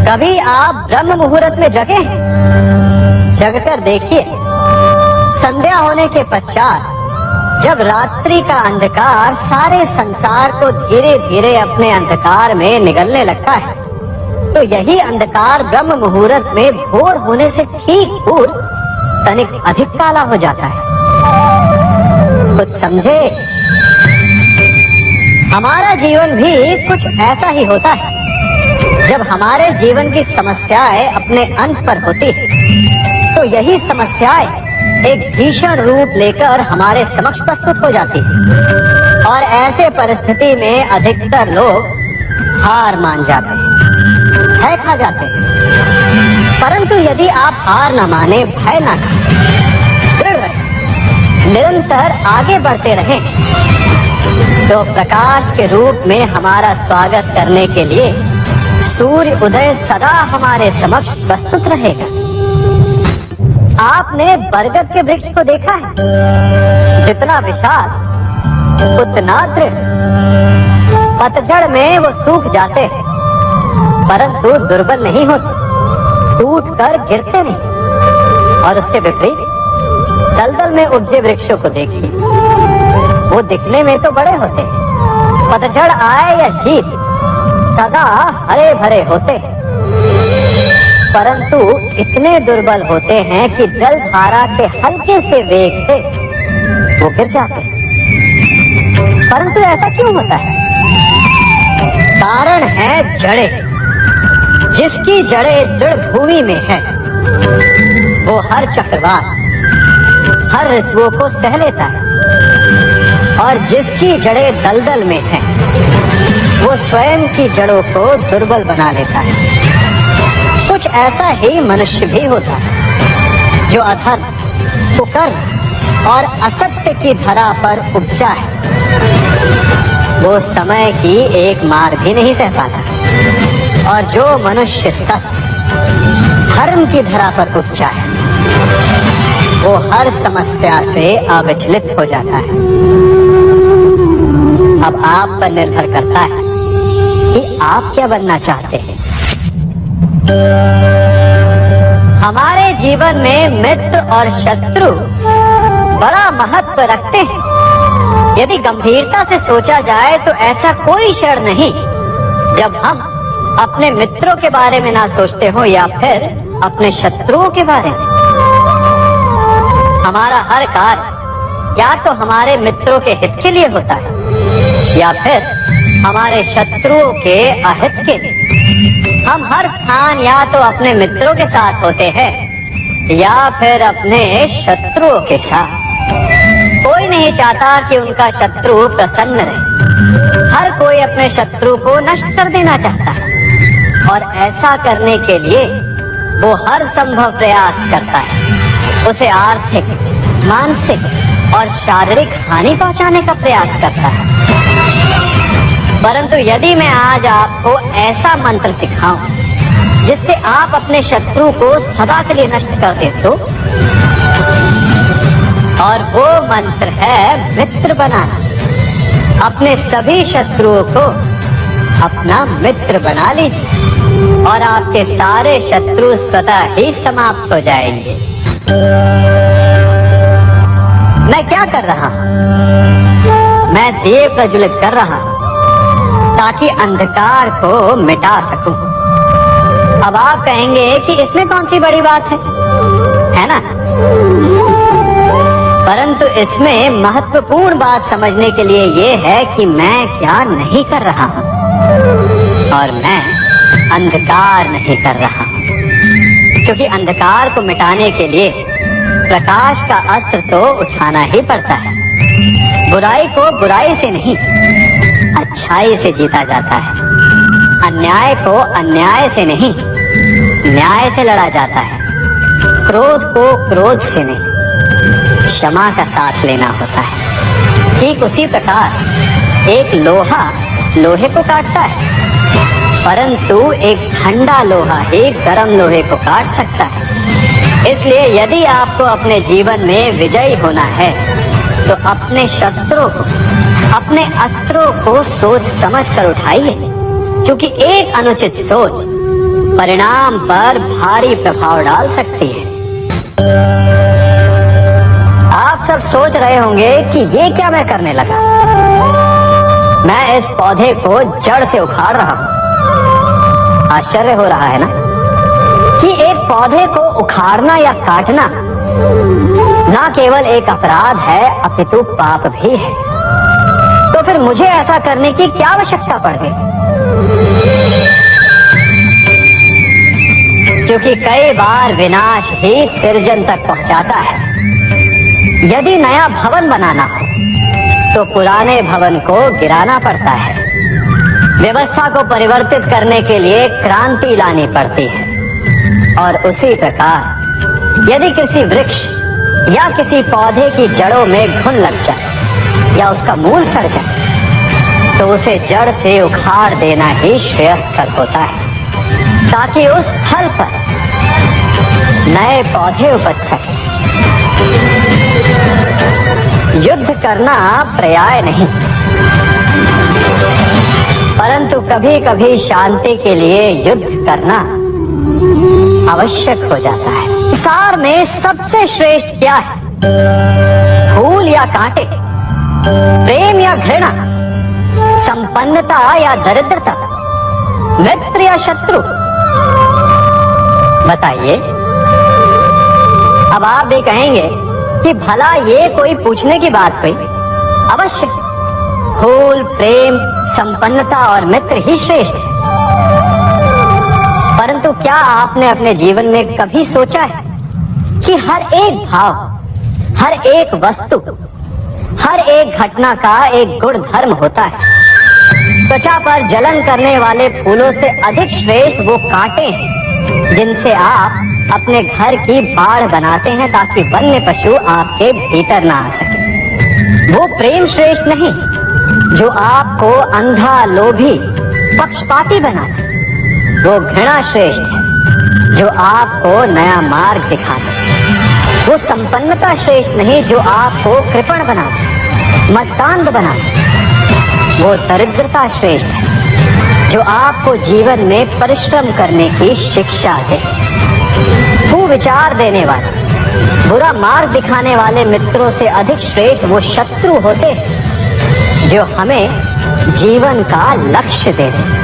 कभी आप ब्रह्म मुहूर्त में जगे हैं? जगकर देखिए, संध्या होने के पश्चात जब रात्रि का अंधकार सारे संसार को धीरे धीरे अपने अंधकार में निगलने लगता है, तो यही अंधकार ब्रह्म मुहूर्त में भोर होने से ठीक पूर्व तनिक अधिक काला हो जाता है। कुछ समझे? हमारा जीवन भी कुछ ऐसा ही होता है। जब हमारे जीवन की समस्याएं अपने अंत पर होती है, तो यही समस्याएं एक भीषण रूप लेकर हमारे समक्ष प्रस्तुत हो जाती है और ऐसे परिस्थिति में अधिकतर लोग हार मान जाते हैं, भय खा जाते हैं। परंतु यदि आप हार न माने, भय न खाएं, दृढ़ रहें, निरंतर आगे बढ़ते रहें, तो प्रकाश के रूप में हमारा स्वागत करने के लिए सूर्य उदय सदा हमारे समक्ष प्रस्तुत रहेगा। आपने बरगद के वृक्ष को देखा है? जितना विशाल उतना दृढ़। पतझड़ में वो सूख जाते हैं, परंतु दुर्बल नहीं होते, टूट कर गिरते नहीं। और उसके विपरीत दलदल में उपजे वृक्षों को देखिए, वो दिखने में तो बड़े होते हैं, पतझड़ आए या शीत सदा हरे भरे होते हैं, परंतु इतने दुर्बल होते हैं कि जल धारा के हल्के से वेग से वो गिर जाते हैं। परंतु ऐसा क्यों होता है? कारण है जड़ें। जिसकी जड़ें दृढ़ भूमि में है, वो हर चक्रवात, हर ऋतुओं को सह लेता है, और जिसकी जड़ें दलदल में है, वो स्वयं की जड़ों को दुर्बल बना लेता है। कुछ ऐसा ही मनुष्य भी होता है, जो अधर्म, कुकर्म और असत्य की धरा पर उपजा है। वो समय की एक मार भी नहीं सह पाता, और जो मनुष्य सत्य, धर्म की धरा पर उपजा है, वो हर समस्या से अविचलित हो जाता है। अब आप पर निर्भर करता है कि आप क्या बनना चाहते हैं। हमारे जीवन में मित्र और शत्रु बड़ा महत्व रखते हैं। यदि गंभीरता से सोचा जाए तो ऐसा कोई क्षण नहीं जब हम अपने मित्रों के बारे में ना सोचते हो या फिर अपने शत्रुओं के बारे में। हमारा हर कार्य या तो हमारे मित्रों के हित के लिए होता है या फिर हमारे शत्रुओं के अहित के लिए। हम हर स्थान या तो अपने मित्रों के साथ होते हैं या फिर अपने शत्रुओं के साथ। कोई नहीं चाहता कि उनका शत्रु प्रसन्न रहे। हर कोई अपने शत्रु को नष्ट कर देना चाहता है, और ऐसा करने के लिए वो हर संभव प्रयास करता है। उसे आर्थिक, मानसिक और शारीरिक हानि पहुंचाने का प्रयास करता है। परंतु यदि मैं आज आपको ऐसा मंत्र सिखाऊं जिससे आप अपने शत्रु को सदा के लिए नष्ट कर दे तो, और वो मंत्र है मित्र बनाना। अपने सभी शत्रुओं को अपना मित्र बना लीजिए और आपके सारे शत्रु स्वतः ही समाप्त हो जाएंगे। मैं क्या कर रहा हूं? मैं दिए प्रज्वलित कर रहा हूं ताकि अंधकार को मिटा सकूं। अब आप कहेंगे कि इसमें कौन सी बड़ी बात है ना? परंतु इसमें महत्वपूर्ण बात समझने के लिए ये है कि मैं क्या नहीं कर रहा हूं, और मैं अंधकार नहीं कर रहा हूं। क्योंकि अंधकार को मिटाने के लिए प्रकाश का अस्त्र तो उठाना ही पड़ता है। बुराई को बुराई से नहीं, अच्छाई से जीता जाता है। अन्याय को अन्याय से नहीं, न्याय से लड़ा जाता है। क्रोध को क्रोध से नहीं, क्षमा का साथ लेना होता है। ठीक उसी प्रकार एक लोहा लोहे को काटता है, परंतु एक ठंडा लोहा ही गर्म लोहे को काट सकता है। इसलिए यदि आपको अपने जीवन में विजयी होना है तो अपने शस्त्रों को, अपने अस्त्रों को सोच समझ कर उठाइए क्योंकि एक अनुचित सोच परिणाम पर भारी प्रभाव डाल सकती है। आप सब सोच रहे होंगे कि ये क्या मैं करने लगा। मैं इस पौधे को जड़ से उखाड़ रहा हूं। आश्चर्य हो रहा है ना कि एक पौधे को उखाड़ना या काटना ना केवल एक अपराध है अपितु पाप भी है। तो फिर मुझे ऐसा करने की क्या आवश्यकता पड़ गई? क्योंकि कई बार विनाश ही सृजन तक पहुंचाता है। यदि नया भवन बनाना हो तो पुराने भवन को गिराना पड़ता है। व्यवस्था को परिवर्तित करने के लिए क्रांति लानी पड़ती है। और उसी प्रकार यदि किसी वृक्ष या किसी पौधे की जड़ों में घुन लग जाए या उसका मूल सड़ जाए तो उसे जड़ से उखाड़ देना ही श्रेयस्कर होता है, ताकि उस स्थल पर नए पौधे उपज सके। युद्ध करना पर्याय नहीं, परंतु कभी कभी शांति के लिए युद्ध करना आवश्यक हो जाता है। संसार में सबसे श्रेष्ठ क्या है? फूल या कांटे, प्रेम या घृणा, संपन्नता या दरिद्रता, मित्र या शत्रु? बताइए। अब आप भी कहेंगे कि भला ये कोई पूछने की बात हुई? अवश्य फूल, प्रेम, संपन्नता और मित्र ही श्रेष्ठ है। परंतु क्या आपने अपने जीवन में कभी सोचा है कि हर एक भाव, हर एक वस्तु, हर एक घटना का एक गुण धर्म होता है। त्वचा पर जलन करने वाले फूलों से अधिक श्रेष्ठ वो कांटे हैं जिनसे आप अपने घर की बाड़ बनाते हैं ताकि वन्य पशु आपके भीतर ना आ सके। वो प्रेम श्रेष्ठ नहीं जो आपको अंधा, लोभी, पक्षपाती बनाता। वो घृणा श्रेष्ठ है जो आपको नया मार्ग दिखाता। वो संपन्नता श्रेष्ठ नहीं जो आपको कृपण बनाता, मतदान बनाता। वो दरिद्रता श्रेष्ठ है जो आपको जीवन में परिश्रम करने की शिक्षा दे। कुविचार देने वाले, बुरा मार्ग दिखाने वाले मित्रों से अधिक श्रेष्ठ वो शत्रु होते हैं जो हमें जीवन का लक्ष्य देते।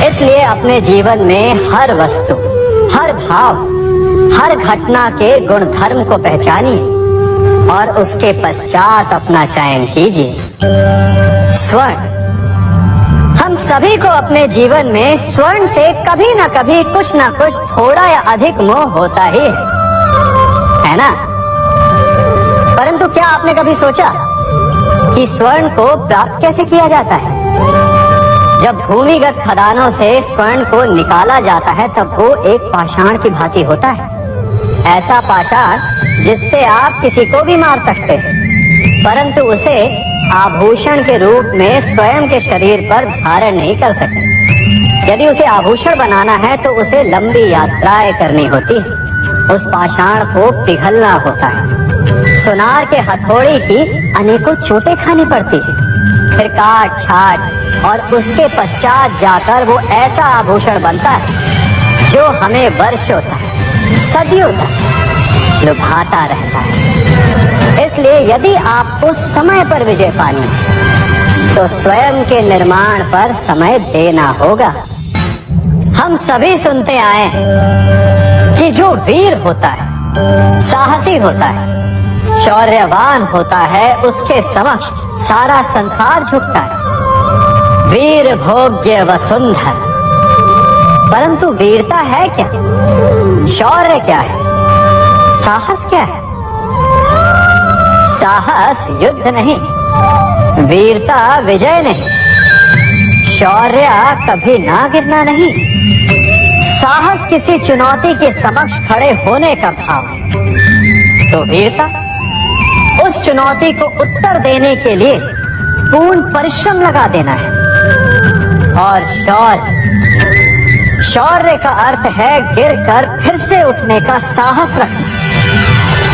इसलिए अपने जीवन में हर वस्तु, हर भाव, हर घटना के गुण धर्म को पहचानिए और उसके पश्चात अपना चयन कीजिए। स्वर्ण, हम सभी को अपने जीवन में स्वर्ण से कभी ना कभी कुछ ना कुछ थोड़ा या अधिक मोह होता ही है ना? परंतु क्या आपने कभी सोचा कि स्वर्ण को प्राप्त कैसे किया जाता है? जब भूमिगत खदानों से स्वर्ण को निकाला जाता है तब वो एक पाषाण की भांति होता है। ऐसा पाषाण जिससे आप किसी को भी मार सकते हैं, परंतु उसे आभूषण के रूप में स्वयं के शरीर पर धारण नहीं कर सकते। यदि उसे आभूषण बनाना है तो उसे लंबी यात्राएं करनी होती है। उस पाषाण को पिघलना होता है। सुनार के हथौड़े की अनेकों चोटें खानी पड़ती है, फिर काट छाट और उसके पश्चात जाकर वो ऐसा आभूषण बनता है जो हमें वर्षों तक, सदियों तक लुभाता रहता है। इसलिए यदि आपको समय पर विजय पानी है तो स्वयं के निर्माण पर समय देना होगा। हम सभी सुनते आए कि जो वीर होता है, साहसी होता है, शौर्यवान होता है, उसके समक्ष सारा संसार झुकता है। वीर भोग्य वसुंधर। परंतु वीरता है क्या? शौर्य क्या है? साहस क्या है? साहस युद्ध नहीं, वीरता विजय नहीं, शौर्य कभी ना गिरना नहीं। साहस किसी चुनौती के समक्ष खड़े होने का भाव है, तो वीरता उस चुनौती को उत्तर देने के लिए पूर्ण परिश्रम लगा देना है। और शौर्य का अर्थ है गिरकर फिर से उठने का साहस रखना,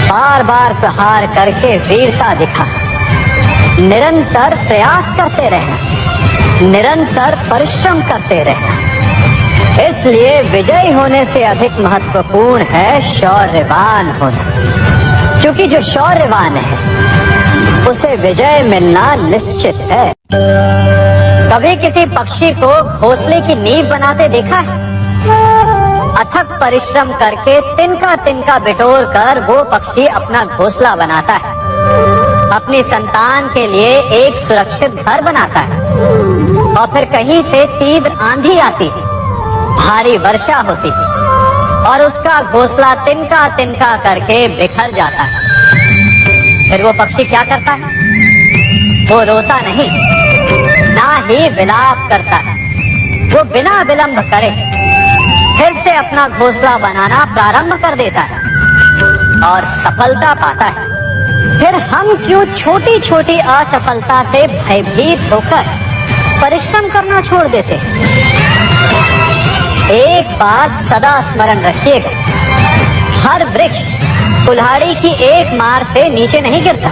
बार बार प्रहार करके वीरता दिखाना, निरंतर प्रयास करते रहना, निरंतर परिश्रम करते रहे। इसलिए विजयी होने से अधिक महत्वपूर्ण है शौर्यवान होना, क्योंकि जो शौर्यवान है उसे विजय मिलना निश्चित है। कभी किसी पक्षी को घोंसले की नींव बनाते देखा है? अथक परिश्रम करके तिनका तिनका बिटोर कर वो पक्षी अपना घोंसला बनाता है, अपनी संतान के लिए एक सुरक्षित घर बनाता है। और फिर कहीं से तीव्र आंधी आती है, भारी वर्षा होती है और उसका घोंसला तिनका तिनका करके बिखर जाता है। फिर वो पक्षी क्या करता है? वो रोता नहीं, ना ही विलाप करता है। वो बिना विलंब करे फिर से अपना घोंसला बनाना प्रारंभ कर देता है और सफलता पाता है। फिर हम क्यों छोटी छोटी असफलता से भयभीत होकर परिश्रम करना छोड़ देते हैं? एक बात सदा स्मरण रखिएगा, हर वृक्ष कुल्हाड़ी की एक मार से नीचे नहीं गिरता।